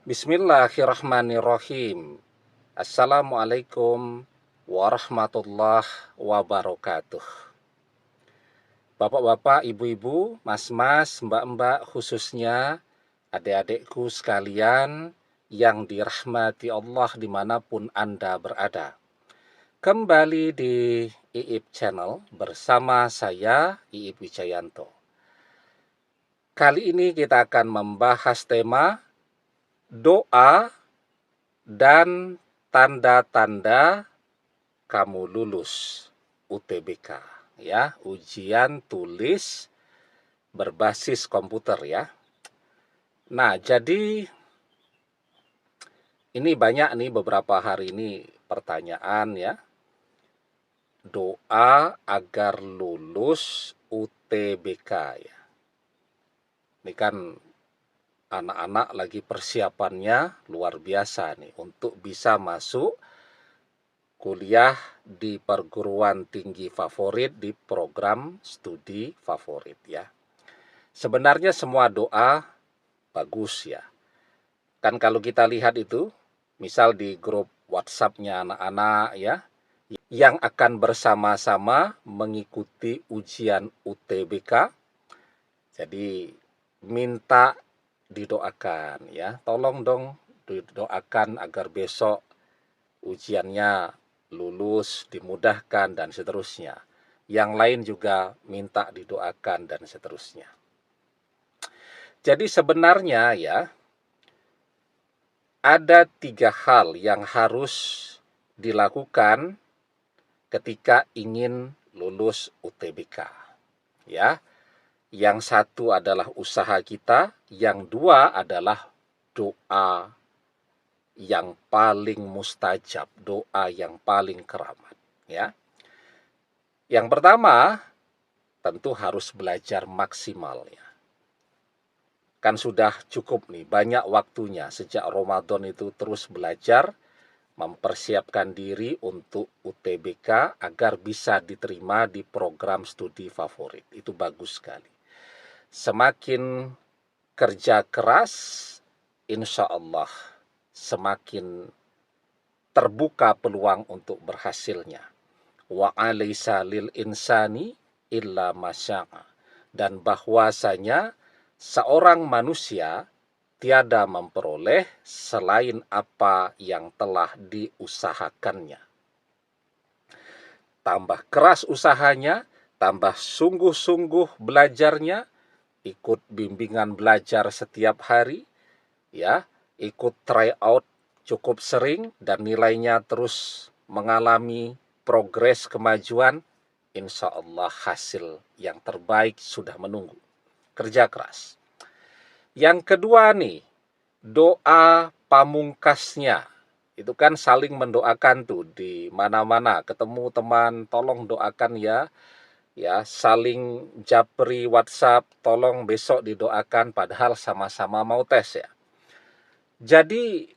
Bismillahirrahmanirrahim. Assalamualaikum warahmatullahi wabarakatuh. Bapak-bapak, ibu-ibu, mas-mas, mbak-mbak, khususnya adik-adikku sekalian yang dirahmati Allah dimanapun Anda berada. Kembali di IIP Channel bersama saya, IIP Wijayanto. Kali ini kita akan membahas tema doa dan tanda-tanda kamu lulus UTBK, ya, ujian tulis berbasis komputer, ya. Nah, jadi ini banyak nih beberapa hari ini pertanyaan, ya. Doa agar lulus UTBK, ya. Ini kan anak-anak lagi persiapannya luar biasa nih untuk bisa masuk kuliah di perguruan tinggi favorit di program studi favorit, ya. Sebenarnya semua doa bagus, ya. Kan kalau kita lihat itu, misal di grup WhatsApp-nya anak-anak, ya, yang akan bersama-sama mengikuti ujian UTBK. Jadi minta didoakan, ya. Tolong dong didoakan agar besok ujiannya lulus, dimudahkan, dan seterusnya. Yang lain juga minta didoakan, dan seterusnya. Jadi sebenarnya, ya, ada 3 hal yang harus dilakukan ketika ingin lulus UTBK, ya. Yang satu adalah usaha kita, yang dua adalah doa yang paling mustajab, doa yang paling keramat, ya. Yang pertama, tentu harus belajar maksimal, ya. Kan sudah cukup nih, banyak waktunya sejak Ramadan itu terus belajar, mempersiapkan diri untuk UTBK agar bisa diterima di program studi favorit. Itu bagus sekali. Semakin kerja keras, insya Allah semakin terbuka peluang untuk berhasilnya. Wa alaysa lil insani illa masya'a. Dan bahwasanya seorang manusia tiada memperoleh selain apa yang telah diusahakannya. Tambah keras usahanya, tambah sungguh-sungguh belajarnya, ikut bimbingan belajar setiap hari, ya, ikut tryout cukup sering, dan nilainya terus mengalami progres kemajuan, insya Allah hasil yang terbaik sudah menunggu. Kerja keras. Yang kedua nih, doa pamungkasnya. Itu kan saling mendoakan tuh di mana-mana, ketemu teman, tolong doakan ya. Ya, saling japri WhatsApp, tolong besok didoakan, padahal sama-sama mau tes, ya. Jadi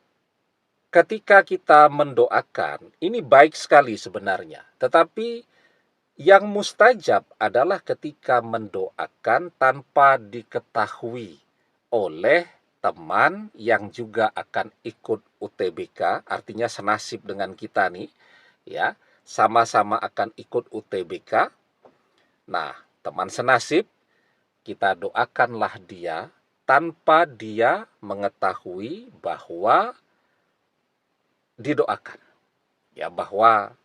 ketika kita mendoakan, ini baik sekali sebenarnya. Tetapi yang mustajab adalah ketika mendoakan tanpa diketahui oleh teman yang juga akan ikut UTBK, artinya senasib dengan kita nih, ya, sama-sama akan ikut UTBK. Nah, teman senasib, kita doakanlah dia tanpa dia mengetahui bahwa didoakan, ya, bahwa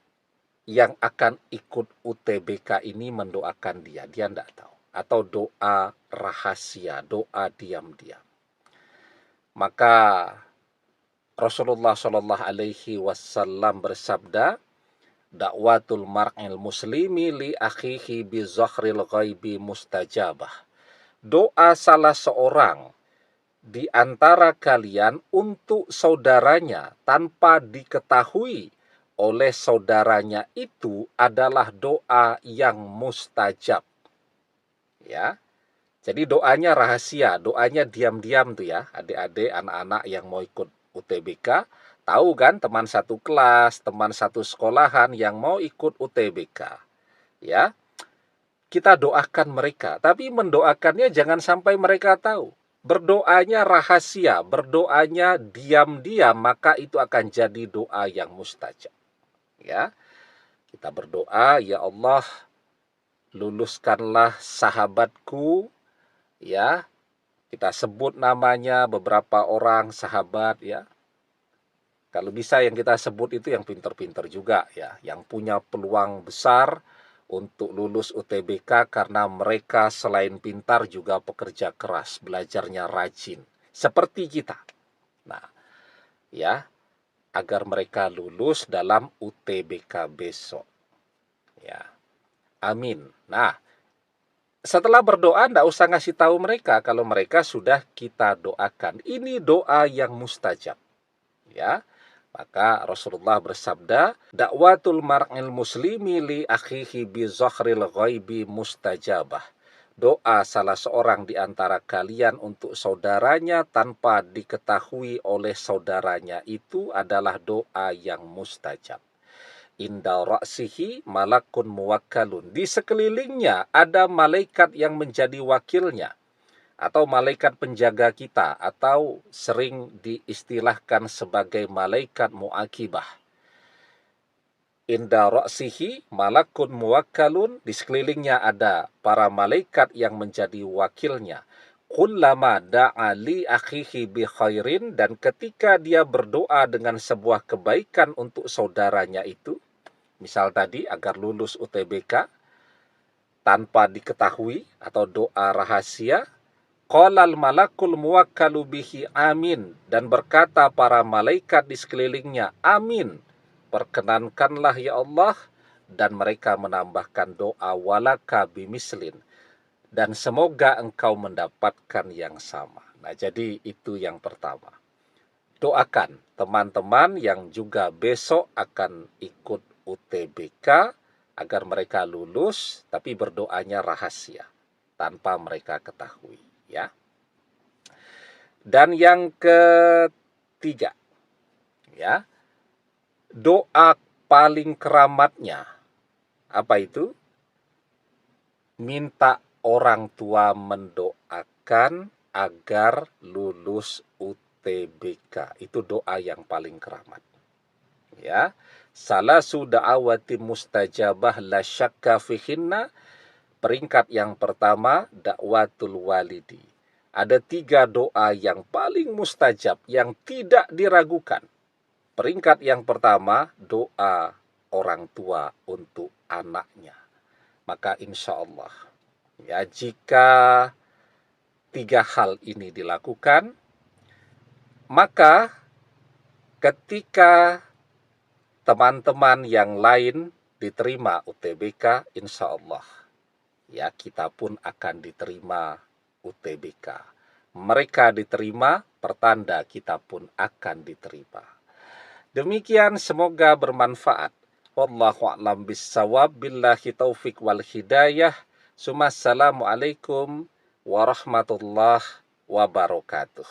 yang akan ikut UTBK ini mendoakan dia tidak tahu, atau doa rahasia, doa diam-diam. Maka Rasulullah Shallallahu Alaihi Wasallam bersabda, dakwatul mar'il muslimi li akhihi bi zahril ghaibi mustajabah. Doa salah seorang di antara kalian untuk saudaranya tanpa diketahui oleh saudaranya itu adalah doa yang mustajab, ya. Jadi doanya rahasia, doanya diam-diam tuh, ya, adik-adik, anak-anak yang mau ikut UTBK. Tahu kan, teman satu kelas, teman satu sekolahan yang mau ikut UTBK, ya. Kita doakan mereka, tapi mendoakannya jangan sampai mereka tahu. berdoanya rahasia, berdoanya diam-diam, maka itu akan jadi doa yang mustajab. Ya, kita berdoa, ya Allah, luluskanlah sahabatku, ya. Kita sebut namanya beberapa orang sahabat, ya. Kalau bisa yang kita sebut itu yang pinter-pinter juga, ya, yang punya peluang besar untuk lulus UTBK karena mereka selain pintar juga pekerja keras, belajarnya rajin, seperti kita. Nah, ya, agar mereka lulus dalam UTBK besok. Ya, amin. Nah, setelah berdoa, nggak usah ngasih tahu mereka kalau mereka sudah kita doakan. Ini doa yang mustajab. Ya, maka Rasulullah bersabda, dakwatul mar'il muslimi li akhihi bi zahril ghaibi mustajabah. Doa salah seorang di antara kalian untuk saudaranya tanpa diketahui oleh saudaranya itu adalah doa yang mustajab. Inda ra'sihi malakun muwakkalun. Di sekelilingnya ada malaikat yang menjadi wakilnya, atau malaikat penjaga kita, atau sering diistilahkan sebagai malaikat muakibah. Inda ra'sihi malakun muwakkalun, di sekelilingnya ada para malaikat yang menjadi wakilnya. Kullama da'a li akhihi bi khairin, dan ketika dia berdoa dengan sebuah kebaikan untuk saudaranya itu, misal tadi agar lulus UTBK tanpa diketahui atau doa rahasia, qalal malakul muwakkalu bihi amin, dan berkata para malaikat di sekelilingnya, amin, perkenankanlah ya Allah, dan mereka menambahkan doa walaka bimislin, dan semoga engkau mendapatkan yang sama. Nah, jadi itu yang pertama. Doakan teman-teman yang juga besok akan ikut UTBK agar mereka lulus, tapi berdoanya rahasia tanpa mereka ketahui, ya. Dan yang ketiga, ya, doa paling keramatnya apa itu? Minta orang tua mendoakan agar lulus UTBK. Itu doa yang paling keramat. Ya, salasu da'awati mustajabah la syakka fihinna. Peringkat yang pertama, dakwatul walidi. Ada 3 doa yang paling mustajab, yang tidak diragukan. Peringkat yang pertama, doa orang tua untuk anaknya. Maka insya Allah, ya, jika 3 hal ini dilakukan, maka ketika teman-teman yang lain diterima UTBK, insya Allah, ya, kita pun akan diterima UTBK. Mereka diterima, pertanda kita pun akan diterima. Demikian, semoga bermanfaat. Wallahu a'lam bissawab, billahi taufik wal hidayah. Assalamualaikum warahmatullahi wabarakatuh.